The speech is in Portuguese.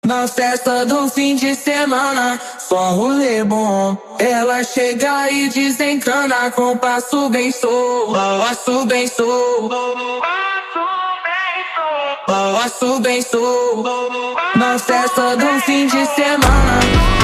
Na festa do fim de semana, só um rolê bom. Ela chega e desencana com passo bem solto, passo bem solto, passo bem solto. Na festa do fim de semana.